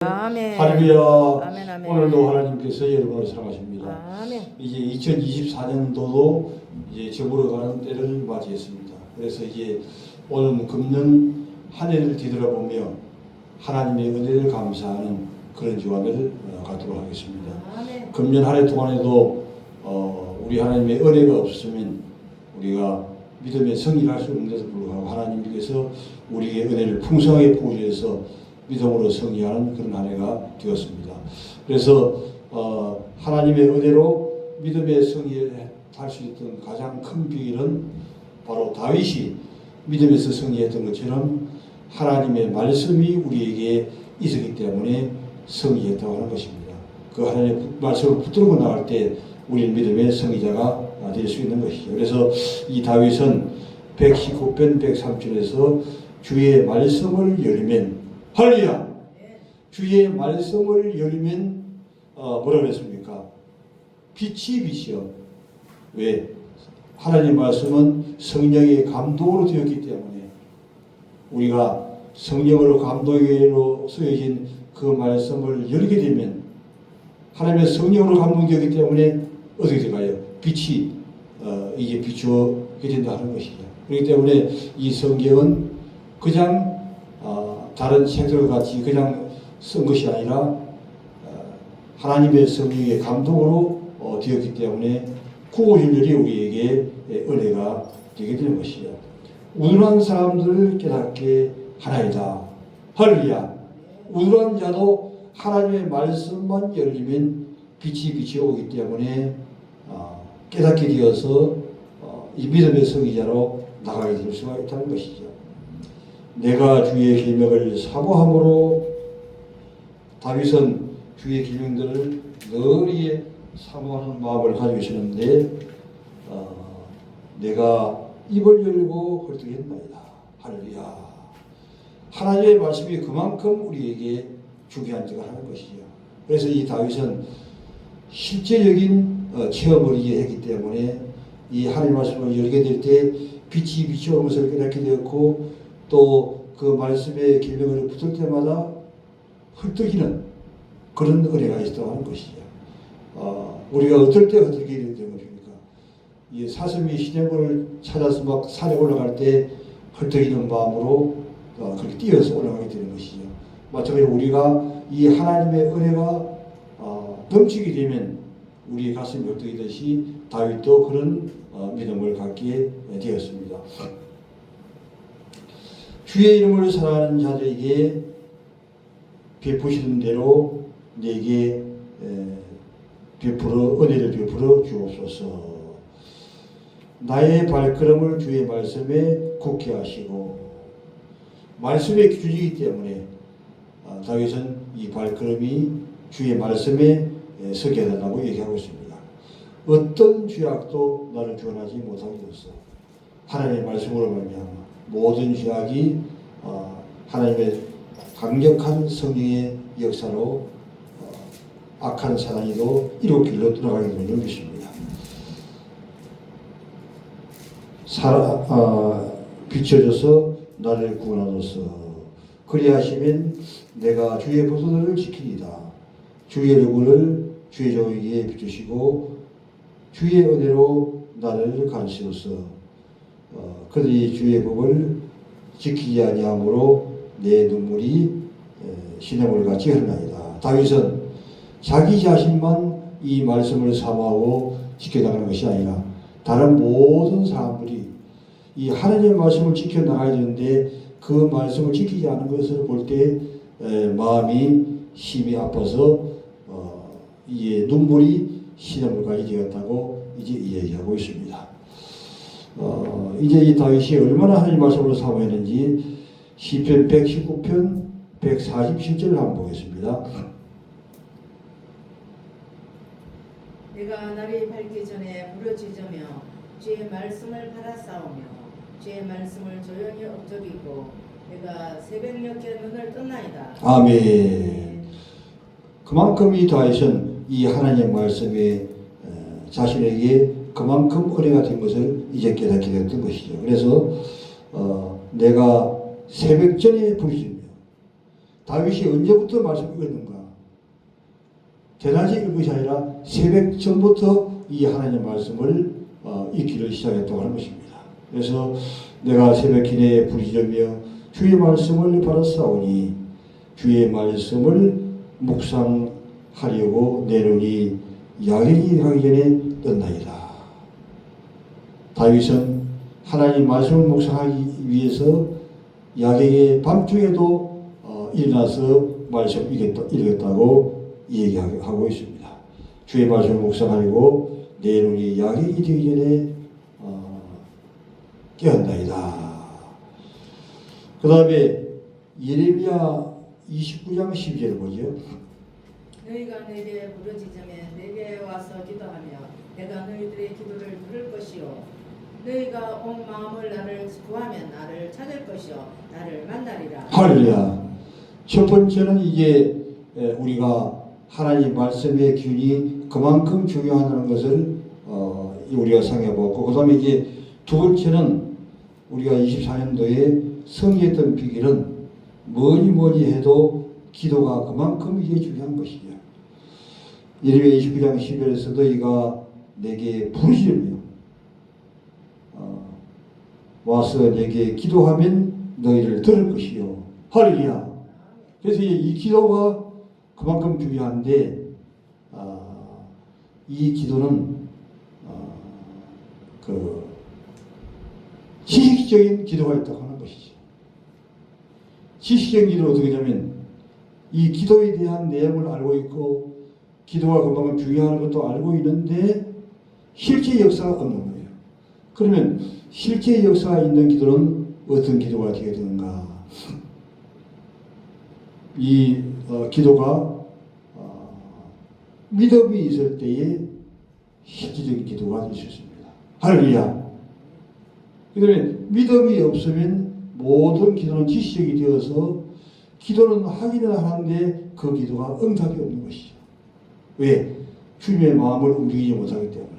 아멘. 할렐루야. 아멘, 아멘. 오늘도 하나님께서 여러분을 사랑하십니다. 아멘. 이제 2024년도도 이제 접어가는 때를 맞이했습니다. 그래서 이제 오늘 금년 한 해를 뒤돌아보며 하나님의 은혜를 감사하는 그런 주간을 갖도록 하겠습니다. 아멘. 금년 한 해 동안에도 우리 하나님의 은혜가 없으면 우리가 믿음의 성의를 할 수 없는데도 불구하고 하나님께서 우리의 은혜를 풍성하게 부어주셔서 믿음으로 성의하는 그런 한 해가 되었습니다. 그래서 하나님의 은혜로 믿음의 성의에 할 수 있던 가장 큰 비결은 바로 다윗이 믿음에서 성의했던 것처럼 하나님의 말씀이 우리에게 있었기 때문에 성의했다고 하는 것입니다. 그 하나님의 말씀을 붙들고 나갈 때 우리는 믿음의 성의자가 될 수 있는 것이죠. 그래서 이 다윗은 119편 103절에서 주의 말씀을 열면 할렐루야! 주의 말씀을 열면 뭐라 그랬습니까? 빛이 빛이요. 왜? 하나님 말씀은 성령의 감동으로 되었기 때문에 우리가 성령으로 감동으로 쓰여진 그 말씀을 열게 되면 하나님의 성령으로 감동되었기 때문에 어떻게 될까요? 빛이 이게 비추어게 된다 하는 것이죠. 그렇기 때문에 이 성경은 그냥 다른 책들과 같이 그냥 쓴 것이 아니라 하나님의 성령의 감동으로 되었기 때문에 구원율이 우리에게 은혜가 되게 되는 것이죠. 우둔한 사람들을 깨닫게 하나이다. 할렐루야. 우둔한 자도 하나님의 말씀만 열리면 빛이 비치오기 때문에 깨닫게 되어서 이 믿음의 성의자로 나가게 될 수가 있다는 것이죠. 내가 주의 계명을 사모함으로 다윗은 주의 계명들을 늘 사모하는 마음을 가지고 있었는데 내가 입을 열고 헐떡했나이다. 할렐루야. 하나님의 말씀이 그만큼 우리에게 중요한 자가 하는 것이죠. 그래서 이 다윗은 실제적인 체험을 이제 했기 때문에 이 하나님의 말씀을 열게 될 때 빛이 비추어오는 것을 깨닫게 되었고 또 그 말씀의 계명을 붙을 때마다 헐떡이는 그런 은혜가 있다고 하는 것이죠. 우리가 어떨 때 헐떡이게 되는 것입니까? 이 사슴이 시냇물을 찾아서 막 산에 올라갈 때 헐떡이는 마음으로 그렇게 뛰어서 올라가게 되는 것이죠. 마찬가지로 우리가 이 하나님의 은혜가 넘치게 되면 우리의 가슴이 헐떡이듯이 다윗도 그런 믿음을 갖게 되었습니다. 주의 이름을 사랑하는 자들에게 베푸시는 대로 내게 은혜를 베풀어 주옵소서. 나의 발걸음을 주의 말씀에 굳게 하시고 말씀의 기준이기 때문에 다윗은 이 발걸음이 주의 말씀에 서게 해달라고 얘기하고 있습니다. 어떤 죄악도 나를 주관하지 못하게 되었어. 하나님의 말씀으로 말미암아 모든 죄악이 하나님의 강력한 성령의 역사로 악한 사단이도 이로 길로 돌아가게 되는 것입니다. 비춰져서 나를 구원하소서. 그리하시면 내가 주의 보소들을 지키리다. 주의 얼굴을 주의 종에게 비추시고 주의 은혜로 나를 가르치소서. 그들이 주의 법을 지키지 아니함으로 내 눈물이 시냇물같이 흐르나이다. 다윗은 자기 자신만 이 말씀을 사모하고 지켜나가는 것이 아니라 다른 모든 사람들이 이 하나님의 말씀을 지켜나가야 되는데 그 말씀을 지키지 않은 것을 볼 때 마음이 심히 아파서 이게 눈물이 시냇물까지 되었다고 이제 이야기하고 있습니다. 이제 이 다윗이 얼마나 하나님 말씀으로 사모했는지 시편 119편 147절을 한번 보겠습니다. 내가 날이 밝기 전에 부르짖으며 주의 말씀을 바라싸우며 주의 말씀을 조용히 엎드리고 내가 새벽녘에 눈을 떴나이다. 아멘. 그만큼 이 다윗은 이 하나님의 말씀에 자신에게 그만큼 은혜가 된 것을 이제 깨닫게 되었던 것이죠. 그래서 내가 새벽 전에 부르짖으며 다윗이 언제부터 말씀을 읽었는가? 대낮에 읽은 것이 아니라 새벽 전부터 이 하나님의 말씀을 읽기를 시작했다고 하는 것입니다. 그래서 내가 새벽 기내에 부르짖으며 주의 말씀을 받았사오니 주의 말씀을 묵상하려고 내 눈이 야경이 가기 전에 떴나이다. 다윗은 하나님 말씀을 묵상하기 위해서 야경의 밤중에도 일어나서 말씀 읽었다고 얘기하고 있습니다. 주의 말씀을 묵상하려고 내 눈이 야경이 되기 전에 깨었나이다. 그 다음에 예레미야 29장 12절 보죠. 너희가 내게 부르짖으면 내게 와서 기도하며 내가 너희들의 기도를 들을 것이요 너희가 온 마음을 나를 구하면 나를 찾을 것이요 나를 만나리라. 할렐루야. 첫 번째는 이게 우리가 하나님 말씀의 기운이 그만큼 중요하다는 것을 우리가 생각해보고, 그 다음에 이제 두 번째는 우리가 24년도에 성취했던 비결은 뭐니 해도 기도가 그만큼 이게 중요한 것이죠. 예레미야 29장 10절에서 너희가 내게 부르짖으며 와서 내게 기도하면 너희를 들을 것이요. 할렐루야. 그래서 이 기도가 그만큼 중요한데 이 기도는 그 지식적인 기도가 있다고 하는 것이죠. 지식적인 기도는 어떻게 하냐면 이 기도에 대한 내용을 알고 있고 기도가 그만큼 중요한 것도 알고 있는데 실제 역사가 없는 거예요. 그러면 실제 역사가 있는 기도는 어떤 기도가 되게 되는가? 이 기도가 믿음이 있을 때에 실질적인 기도가 될 수 있습니다. 할렐루야. 그 다음에 믿음이 없으면 모든 기도는 지식적이 되어서 기도는 하기는 하는데 그 기도가 응답이 없는 것이죠. 왜? 주님의 마음을 움직이지 못하기 때문에.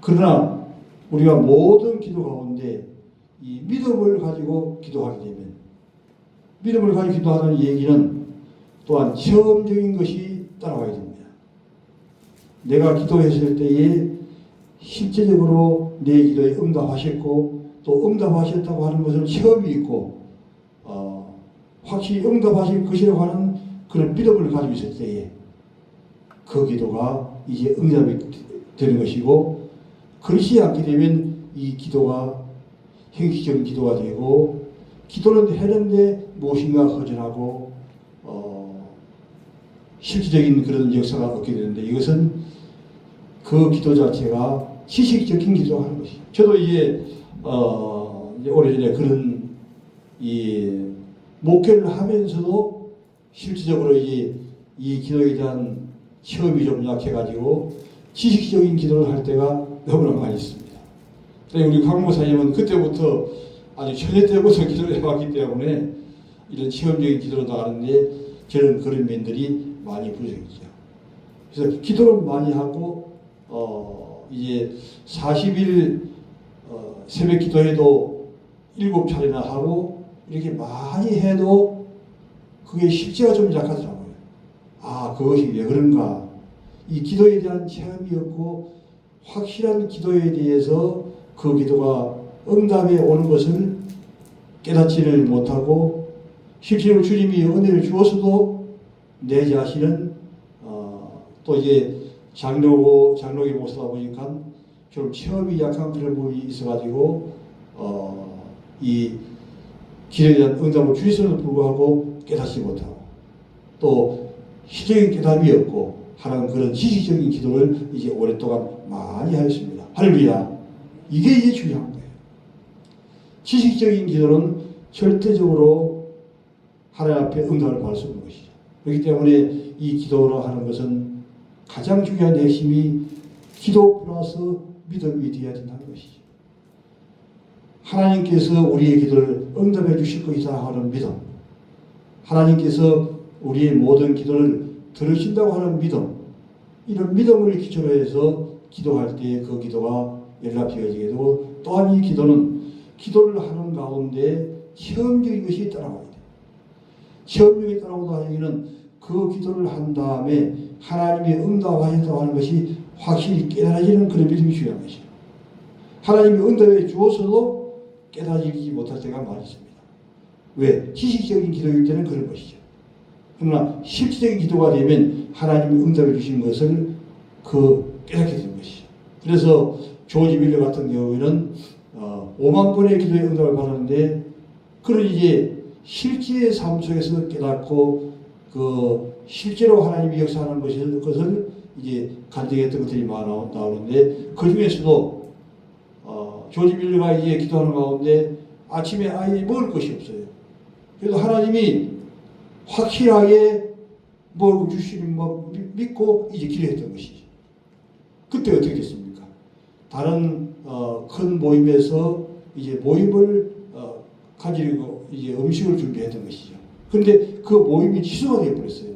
그러나 우리가 모든 기도 가운데 이 믿음을 가지고 기도하게 되면, 믿음을 가지고 기도하는 얘기는 또한 체험적인 것이 따라와야 됩니다. 내가 기도했을 때에 실제적으로 내 기도에 응답하셨고 또 응답하셨다고 하는 것을 체험이 있고 확실히 응답하실 것이라고 하는 그런 믿음을 가지고 있을 때에 그 기도가 이제 응답이 되는 것이고, 그렇지 않게 되면 이 기도가 형식적인 기도가 되고 기도는 했는데 무엇인가 허전하고 실질적인 그런 역사가 없게 되는데, 이것은 그 기도 자체가 지식적인 기도를 하는 것이죠. 저도 이제 오래전에 그런 이 목회를 하면서도 실질적으로 이 기도에 대한 체험이 좀 약해가지고 지식적인 기도를 할 때가 너무나 많이 있습니다. 우리 강 목사님은 그때부터 아주 처녀 때부터 기도를 해왔기 때문에 이런 체험적인 기도로 나가는데 저는 그런 면들이 많이 부족했죠. 그래서 기도를 많이 하고 이제 40일 새벽 기도회도 7차례나 하고 이렇게 많이 해도 그게 실제가 좀 약하더라고요. 그것이 왜 그런가? 이 기도에 대한 체험이 없고 확실한 기도에 대해서 그 기도가 응답에 오는 것을 깨닫지를 못하고, 실제로 주님이 은혜를 주었어도 내 자신은 또 이제 장로의 목사다 보니까 좀 체험이 약한 그런 부분이 있어가지고 이 기도에 대한 응답을 주셨음에도 불구하고 깨닫지 못하고 또 실질적인 깨달음이 없고 하는 그런 지식적인 기도를 이제 오랫동안 많이 하였습니다. 할렐루야. 이게 이제 중요한 거예요. 지식적인 기도는 절대적으로 하나님 앞에 응답을 받을 수 없는 것이죠. 그렇기 때문에 이 기도로 하는 것은 가장 중요한 핵심이 기도 플러스 믿음이 되어야 된다는 것이죠. 하나님께서 우리의 기도를 응답해 주실 것이다 하는 믿음, 하나님께서 우리의 모든 기도를 들으신다고 하는 믿음, 이런 믿음을 기초로 해서 기도할 때 그 기도가 연락되어지게 되고, 또한 이 기도는 기도를 하는 가운데 체험적인 것이 따라와야 돼요. 시험력에 따라오다 하기는 그 기도를 한 다음에 하나님이 응답하셨다고 하는 것이 확실히 깨달아지는 그런 믿음이 중요한 것이죠. 하나님이 응답해 주어서도 깨달아지지 못할 때가 많이 있습니다. 왜? 지식적인 기도일 때는 그런 것이죠. 그러나 실질적인 기도가 되면 하나님이 응답해 주신 것을 깨닫게 되는 것이죠. 그래서 조지 밀러 같은 경우에는 5만 번의 기도의 응답을 받았는데 그런 이제 실제의 삶 속에서 깨닫고 실제로 하나님이 역사하는 것을 이제 간증했던 것들이 많이 나오는데 그 중에서도 조지 밀러가 이제 기도하는 가운데 아침에 아예 먹을 것이 없어요. 그래서 하나님이 확실하게 먹을 주시는 거 믿고 이제 기도했던 것이죠. 그때 어떻게 됐습니까? 다른 큰 모임에서 이제 모임을 가지고 이제 음식을 준비했던 것이죠. 그런데 그 모임이 취소가 되어버렸어요.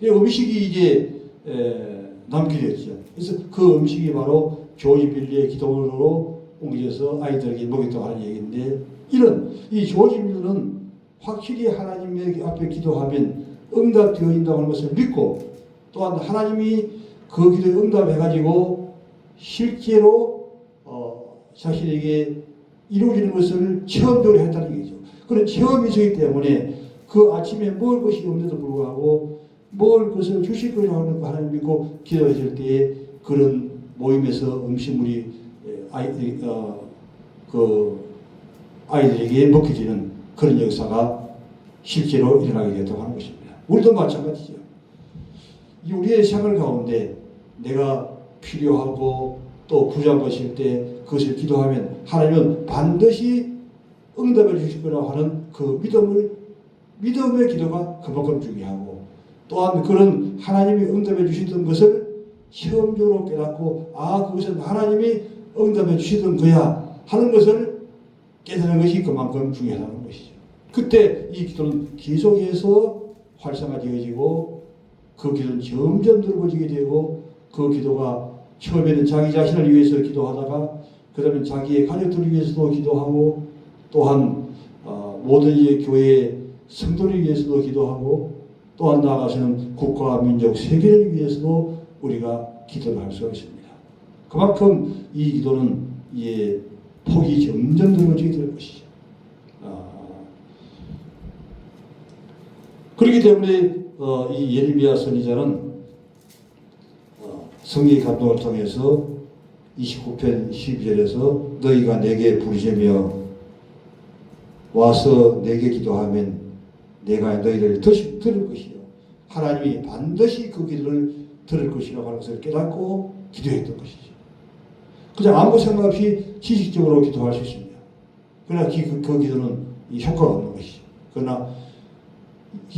음식이 이제 남게 됐죠. 그래서 그 음식이 바로 조지 밀러의 기도로 옮겨져서 아이들에게 먹였다고 하는 얘기인데 이 조지 밀러는 확실히 하나님 앞에 기도하면 응답되어진다고 하는 것을 믿고 또한 하나님이 그 기도에 응답해가지고 실제로 자신에게 이루어지는 것을 체험적으로 했다는 얘기죠. 그런 체험이 있기 때문에 그 아침에 먹을 것이 없는데도 불구하고 먹을 것을 주실 거라고 하는 거 하나님 믿고 기도했을 때에 그런 모임에서 음식물이 아이들에게 먹혀지는 그런 역사가 실제로 일어나게 되었다고 하는 것입니다. 우리도 마찬가지죠. 우리의 생활 가운데 내가 필요하고 또 부족한 것일 때 그것을 기도하면 하나님은 반드시 응답해 주실 거라고 하는 그 믿음의 기도가 그만큼 중요하고 또한 그런 하나님이 응답해 주시던 것을 시험적으로 깨닫고 그것은 하나님이 응답해 주시던 거야 하는 것을 깨닫는 것이 그만큼 중요하다는 것이죠. 그때 이 기도는 계속해서 활성화되어지고 그 기도는 점점 넓어지게 되고 그 기도가 처음에는 자기 자신을 위해서 기도하다가 그 다음에 자기의 가족들을 위해서도 기도하고 또한 모든 교회의 성도를 위해서도 기도하고 또한 나아가서는 국가와 민족 세계를 위해서도 우리가 기도를 할 수가 있습니다. 그만큼 이 기도는 폭이 점점 넓어지게 될 것이죠. 그렇기 때문에 이 예레미야 선지자는 성령의 감동을 통해서 29편 12절에서 너희가 내게 부르짖으며 와서 내게 기도하면 내가 너희를 들을 것이요 하나님이 반드시 그 기도를 들을 것이라고 하는 것을 깨닫고 기도했던 것이죠. 그냥 아무 생각 없이 지식적으로 기도할 수 있습니다. 그러나 그 기도는 효과가 없는 것이죠. 그러나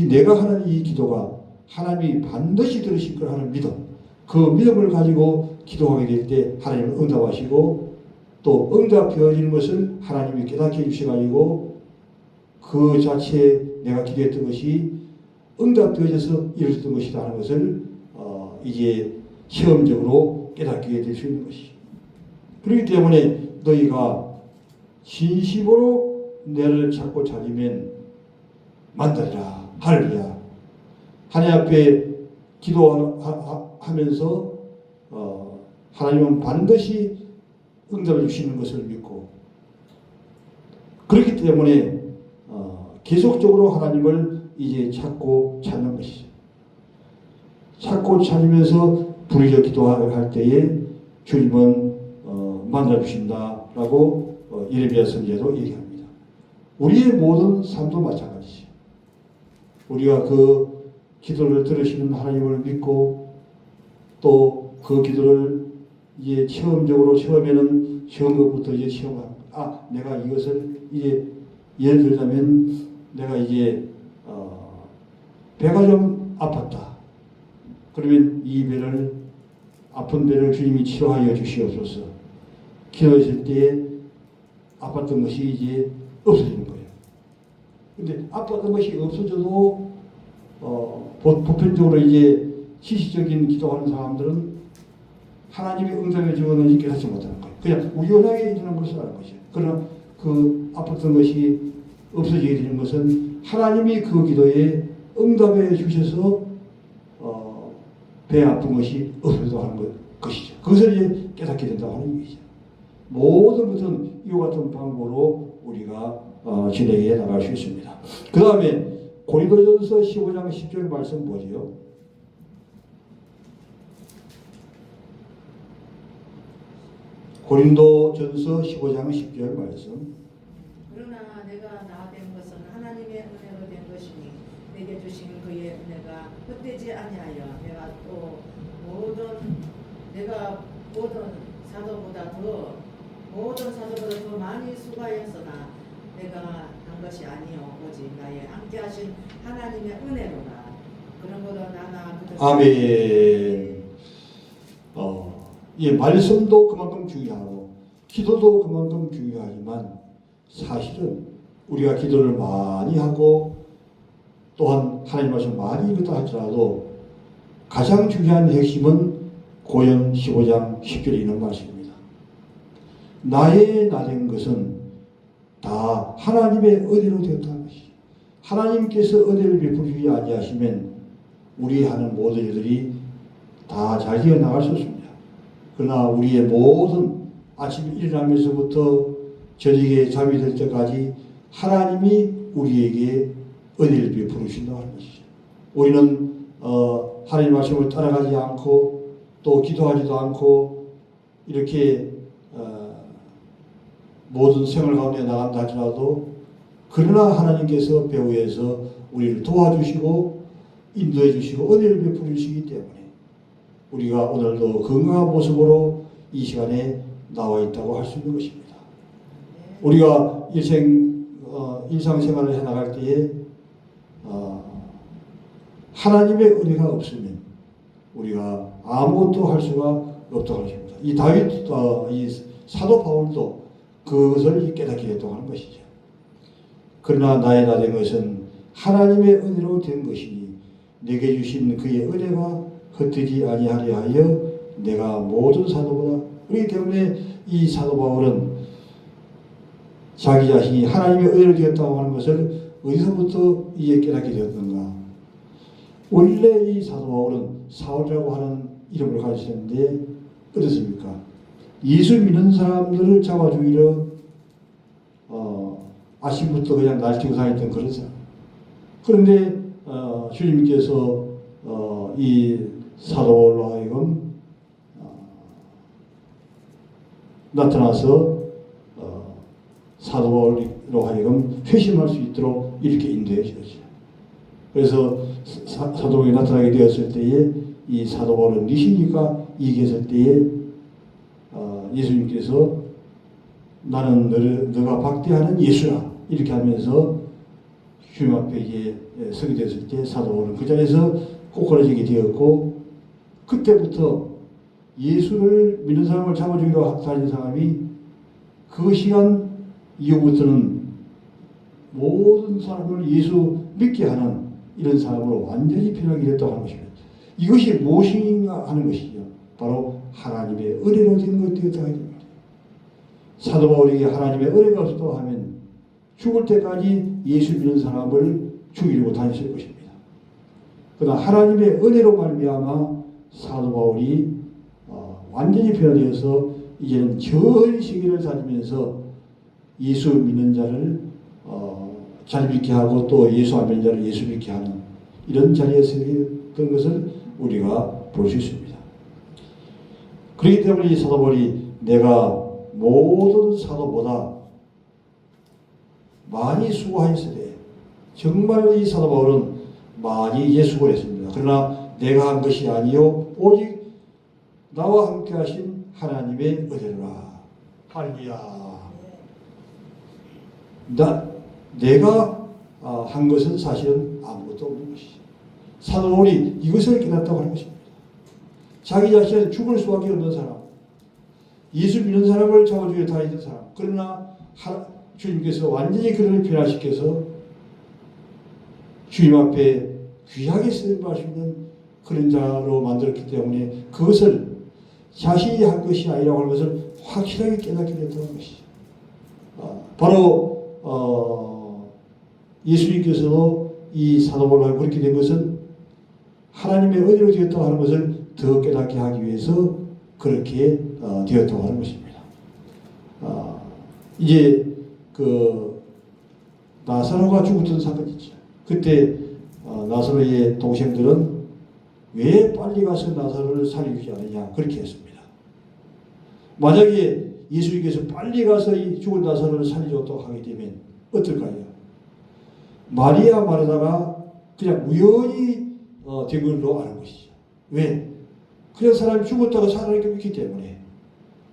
내가 하는 이 기도가 하나님이 반드시 들으실 걸 하는 믿음, 그 믿음을 가지고 기도하게 될 때 하나님은 응답하시고 또 응답되어지는 것을 하나님이 깨닫게 해주셔가지고 그 자체에 내가 기도했던 것이 응답되어져서 이루어졌던 것이다 하는 것을 이제 시험적으로 깨닫게 될 수 있는 것이죠. 그렇기 때문에 너희가 진심으로 나를 찾고 찾으면 만나리라. 할렐루야. 하나님 앞에 기도하면서 하나님은 반드시 응답해 주시는 것을 믿고 그렇기 때문에 계속적으로 하나님을 이제 찾고 찾는 것이죠. 찾고 찾으면서 부르짖어 기도할 때에 주님은 만나 주신다라고 예레미야 선지자도 얘기합니다. 우리의 모든 삶도 마찬가지죠. 우리가 그 기도를 들으시는 하나님을 믿고 또 그 기도를 이제 처음에는 쉬운 것부터 이제 체험하고 내가 이것을 이제 예를 들자면 내가 이제 배가 좀 아팠다. 그러면 이 배를 아픈 배를 주님이 치료하여 주시옵소서. 기도했을 때에 아팠던 것이 이제 없어지는 거예요. 근데 아팠던 것이 없어져도 보편적으로 이제 지식적인 기도하는 사람들은 하나님이 응답해 주었는지 깨닫지 못하는 거예요. 그냥 우연하게 일어난 것을 아는 거죠. 그러나 그 아팠던 것이 없어지게 되는 것은 하나님이 그 기도에 응답해 주셔서 배 아픈 것이 없어도 하는 것이죠. 그것을 이제 깨닫게 된다고 하는 얘기죠. 모든 것은 이와 같은 방법으로 우리가 진행해 나갈 수 있습니다. 그 다음에 고린도전서 15장 10절 말씀 뭐지요? 고린도전서 15장 10절 말씀. 그러나 내가 나 된 것은 하나님의 은혜로 된 것이니 내게 주신 그의 은혜가 헛되지 아니하여 내가 모든 사도보다 더 많이 수고하였으나 내가 한 것이 아니요 오직 나의 함께하신 하나님의 은혜로라. 그러므로 나나 아멘. 이 말씀도 그만큼 중요하고 기도도 그만큼 중요하지만 사실은 우리가 기도를 많이 하고 또한 하나님 말씀 많이 읽었다 할지라도 가장 중요한 핵심은 고연 15장 10절에 있는 말씀입니다. 나의 나된 것은 다 하나님의 은혜로 되었다는 것이죠. 하나님께서 은혜를 베풀지 아니하시면 우리 하는 모든 일들이 다 잘 되어 나갈 수 없습니다. 그러나 우리의 모든 아침 일어나면서부터 저녁에 잠이 들 때까지 하나님이 우리에게 은혜를 베풀으신다고 하는 것이죠. 우리는 하나님 말씀을 따라가지 않고 또 기도하지도 않고 이렇게 모든 생활 가운데 나간다 할지라도 그러나 하나님께서 배후에서 우리를 도와주시고 인도해 주시고 은혜를 베풀어 주시기 때문에 우리가 오늘도 건강한 모습으로 이 시간에 나와 있다고 할 수 있는 것입니다. 우리가 일상생활을 해나갈 때에 하나님의 은혜가 없으면 우리가 아무것도 할 수가 없다고 하십니다. 이 이 사도 바울도 그것을 깨닫게 됐다고 하는 것이죠. 그러나 나의 나 된 것은 하나님의 은혜로 된 것이니 내게 주신 그의 은혜가 흩어지지 아니하려 하여 내가 모든 사도보다. 그렇기 때문에 이 사도 바울은 자기 자신이 하나님의 은혜로 되었다고 하는 것을 어디서부터 이제 깨닫게 되었는가. 원래 이 사도 바울은 사울이라고 하는 이름을 가지셨는데 어떻습니까? 예수 믿는 사람들을 잡아 죽이려 아침부터 그냥 날뛰고 다녔던 그런 사람. 그런데 주님께서 이 사도 바울로 하여금 나타나서 사도 바울로 하여금 회심할 수 있도록 이렇게 인도해 주셨죠. 그래서 사도 바울이 나타나게 되었을 때에 이 사도 바울은 니시니까 얘기했을 때에 예수님께서 나는 너가 박대하는 예수라 이렇게 하면서 주님 앞에 이제 서게 됐을 때 사도 바울은 그 자리에서 꼬꾸라지게 되었고 그때부터 예수를 믿는 사람을 잡아주기로 다닌 사람이 그 시간 이후부터는 모든 사람을 예수 믿게 하는 이런 사람으로 완전히 변하게 됐다고 하는 것입니다. 이것이 무엇인가 하는 것이죠. 바로 하나님의 은혜로 된 것이었다 합니다. 사도 바울에게 하나님의 은혜가 없었다고 하면 죽을 때까지 예수 믿는 사람을 죽이려고 다녔을 것입니다. 그러나 하나님의 은혜로 말미암아 사도 바울이 완전히 변화되어서 이제는 전 세계를 다니면서 예수 믿는 자를 잘 믿게 하고 또 예수 안 믿는 자를 예수 믿게 하는 이런 자리에 서던 것을 우리가 볼 수 있습니다. 그렇기 때문에 이 사도 바울이 내가 모든 사도보다 많이 수고하였으되 정말 이 사도 바울은 많이 예수를 했습니다. 그러나 내가 한 것이 아니요 오직 나와 함께 하신 하나님의 은혜라. 할렐루야. 내가 한 것은 사실은 아무것도 없는 것이죠. 사도 바울이 이것을 깨닫다고 하는 것입니다. 자기 자신은 죽을 수밖에 없는 사람, 예수 믿는 사람을 잡아주려 다니는 사람. 그러나 주님께서 완전히 그를 변화시켜서 주님 앞에 귀하게 쓰임받을 수 있는 그런 자로 만들었기 때문에 그것을 자신이 한 것이 아니라고 하는 것을 확실하게 깨닫게 됐다는 것이죠. 바로 예수님께서도 이 사도 바울과 그렇게 된 것은 하나님의 은혜로 되었다고 하는 것을 더 깨닫게 하기 위해서 그렇게 되었다고 하는 것입니다. 이제 그 나사로가 죽었던 사건이죠. 그때 나사로의 동생들은 왜 빨리 가서 나사로를 살리지 않느냐 그렇게 했습니다. 만약에 예수님께서 빨리 가서 이 죽은 나사로를 살려줬다고 하게 되면 어떨까요? 마리아 마르다가 그냥 우연히 된 걸로 아는 것이죠. 왜? 그런 사람이 죽었다고 살아나게 믿기 때문에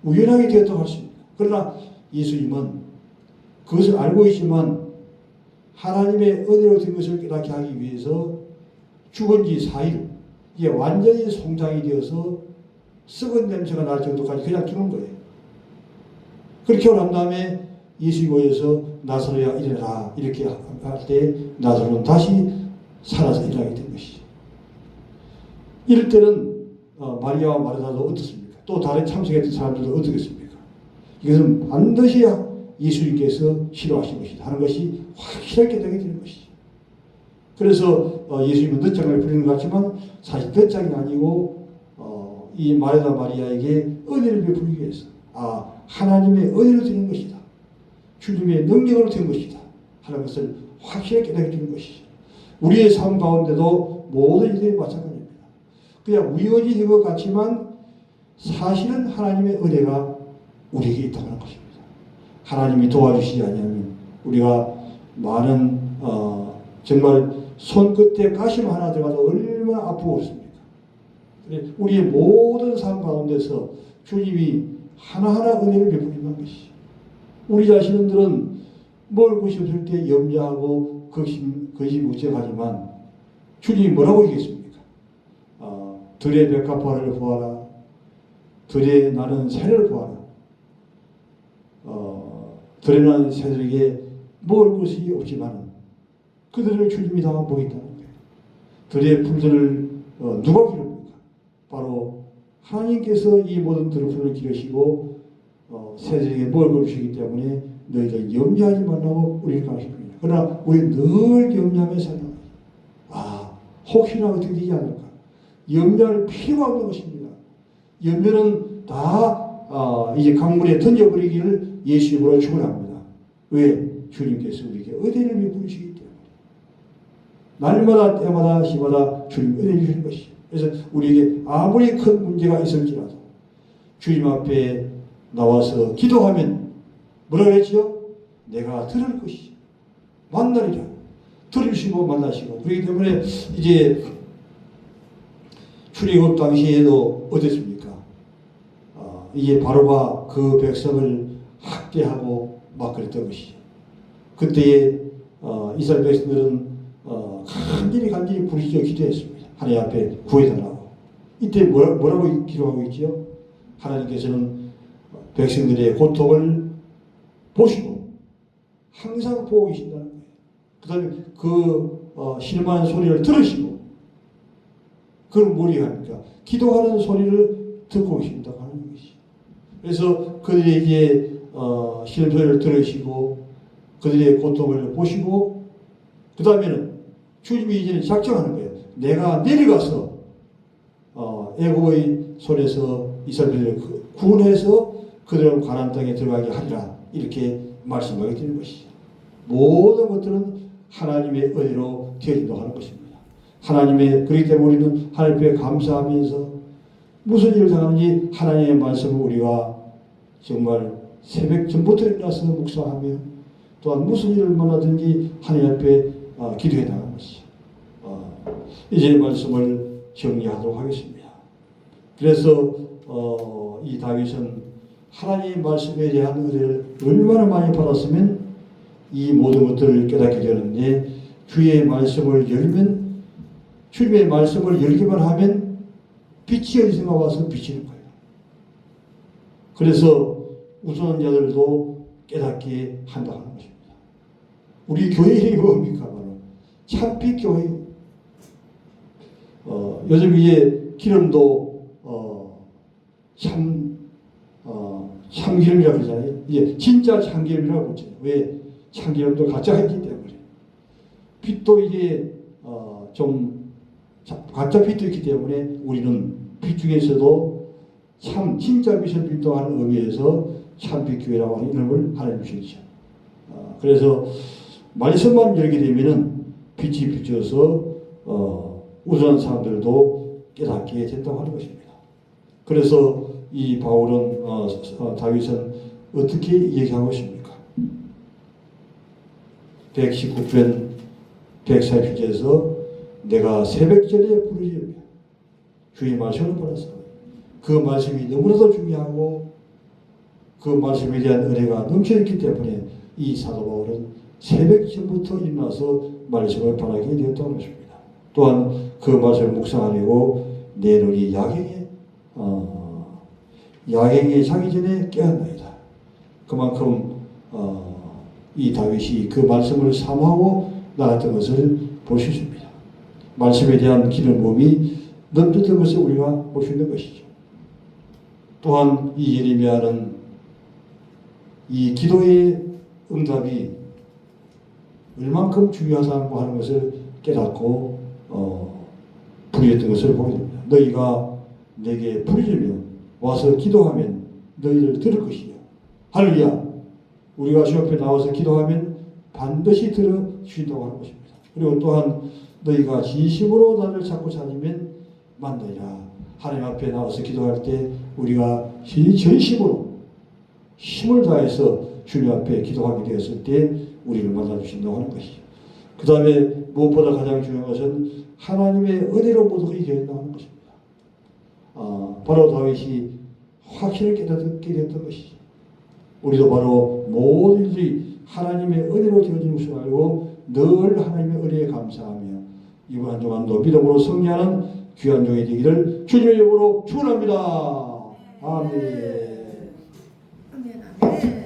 우연하게 되었다고 할 수 있습니다. 그러나 예수님은 그것을 알고 있지만 하나님의 은혜로 된 것을 깨닫게 하기 위해서 죽은 지 4일 이게 완전히 송장이 되어서 썩은 냄새가 날 정도까지 그냥 두는 거예요. 그렇게 하고 난 다음에 예수님 오셔서 나사로야 일어나라 이렇게 할 때 나사로는 다시 살아서 일어나게 된 것이죠. 이럴 때는 마리아와 마르다도 어떻습니까? 또 다른 참석했던 사람들도 어떻겠습니까? 이것은 반드시 예수님께서 싫어하신 것이다 하는 것이 확실하게 되게 되는 것이죠. 그래서 예수님은 늦장을 부리는 것 같지만 사실 늦장이 아니고 이 마르다 마리아에게 은혜를 베풀기 위해서 하나님의 은혜로 되는 것이다. 주님의 능력으로 된 것이다 하는 것을 확실하게 깨닫게 되는 것이죠. 우리의 삶 가운데도 모든 일들이 마찬가지입니다. 그냥 우연히 된 것 같지만 사실은 하나님의 은혜가 우리에게 있다고 하는 것입니다. 하나님이 도와주시지 않으면 우리가 많은 정말 손끝에 가심 하나 들어가도 얼마나 아프고 그렇습니까? 우리의 모든 삶 가운데서 주님이 하나하나 은혜를 베푸는 것이죠. 우리 자신들은 먹을 것이 없을 때 염려하고 거짓무책하지만 주님이 뭐라고 얘기했습니까? 들의 백합화를 보아라. 들에 나는 새를 보아라. 들에 나는 새들에게 먹을 것이 없지만 그들을 주님이 다 보겠다는 거예요. 들의 풀들을 누가 기릅니까? 바로 하나님께서 이 모든 들의 풀을 기르시고 새들에게 먹을 것을 주시기 때문에 너희들 염려하지 말라고 우리를 가르칩니다. 그러나 우리는 늘 염려하며 살아요. 혹시나 어떻게 되지 않을까? 염려할 필요가 없는 것입니다. 염려는 다 이제 강물에 던져버리기를 예수님으로 축원합니다. 왜? 주님께서 우리에게 은혜를 베푸시기 때문에. 날마다 때마다 시마다 주님 은혜를 주시는 것이죠. 그래서 우리에게 아무리 큰 문제가 있을지라도 주님 앞에 나와서 기도하면 뭐라 그랬지요? 내가 들을 것이죠. 만나리라. 들으시고 만나시고. 그렇기 때문에 이제 출애굽 당시에도 어땠습니까? 이제 바로가 그 백성을 학대하고 막 그랬던 것이죠. 그때에 이스라엘 백성들은 간절히 부르짖어 기도했습니다. 하나님 앞에 구해달라고. 이때 뭐라고 기도하고 있지요? 하나님께서는 백성들의 고통을 보시고 항상 보고 계신다는 거예요. 그 다음에 그 실망하는 소리를 들으시고 그걸 뭘 합니까? 기도하는 소리를 듣고 계신다고 하는 것이죠. 그래서 그들에게 시름 소리를 들으시고 그들의 고통을 보시고 그 다음에는 주님이 이제는 작정하는 거예요. 내가 내려가서 애국의 손에서 이스라엘을 구원해서 그들을 가나안 땅에 들어가게 하리라 이렇게 말씀하게 되는 것이죠. 모든 것들은 하나님의 은혜로 되어진다고 하는 것입니다. 그렇기 때문에 우리는 하나님께 감사하면서 무슨 일을 당하는지 하나님의 말씀을 우리가 정말 새벽 전부터 일어나서 묵상하며 또한 무슨 일을 만나든지 하나님 앞에 기도해 나가는 것이죠. 이제 말씀을 정리하도록 하겠습니다. 그래서 이 다윗은 하나님의 말씀에 대한 은혜를 얼마나 많이 받았으면 이 모든 것들을 깨닫게 되는데 주의 말씀을 열면 주님의 말씀을 열기만 하면 빛이 어디선가 와서 비치는 거예요. 그래서 우선한 자들도 깨닫게 한다고 하는 것입니다. 우리 교회 이름이 뭡니까? 바로 참빛교회. 요즘 이제 기름도 참기름이라고 그러잖아요. 이제 진짜 참기름이라고 그러죠. 왜? 참기름도 가짜이기 때문에. 빛도 이게 좀 가짜 빛도 있기 때문에 우리는 빛 중에서도 참 진짜 빛을 빛도하는 의미에서 참빛교회라고 하는 이름을 하나님 주셨죠. 그래서 말씀만 열게 되면은 빛이 비춰서 우선한 사람들도 깨닫게 됐다고 하는 것입니다. 그래서 이 바울은 다윗은 어떻게 얘기하고 있습니까? 119편 140절에서 내가 새벽전에 부르짖으며 주의 말씀을 받았어. 그 말씀이 너무나도 중요하고 그 말씀에 대한 은혜가 넘쳐있기 때문에 이 사도 바울은 새벽전부터 일어나서 말씀을 받게 되었다는 것입니다. 또한 그 말씀을 묵상하려고 내일이 야경에 자기 전에 깨었나이다. 그만큼 이 다윗이 그 말씀을 사모하고 나갔던 것을 볼 수 있습니다. 말씀에 대한 기름부음이 넘쳤던 것을 우리가 볼 수 있는 것이죠. 또한 이 예레미야는 이 기도의 응답이 얼만큼 중요하다고 하는 것을 깨닫고 부르짖던 것을 보게 됩니다. 너희가 내게 부르짖으며 와서 기도하면 너희를 들을 것이요. 할렐루야. 우리가 주 앞에 나와서 기도하면 반드시 들어주신다고 하는 것입니다. 그리고 또한 너희가 진심으로 나를 찾고 찾으면 만나리라. 하나님 앞에 나와서 기도할 때 우리가 전심으로 힘을 다해서 주님 앞에 기도하게 되었을 때 우리를 만나주신다고 하는 것이죠. 그 다음에 무엇보다 가장 중요한 것은 하나님의 은혜로 모두가 이겨낸다고 하는 것입니다. 바로 다윗이 확신을 깨닫게 됐던 것이죠. 우리도 바로 모든 일이 하나님의 은혜로 되어지는 것을 알고 늘 하나님의 은혜에 감사하며 이번 한 주간도 믿음으로 승리하는 귀한 종이 되기를 주님의 이름으로 축원합니다. 아멘. 아멘. 아멘.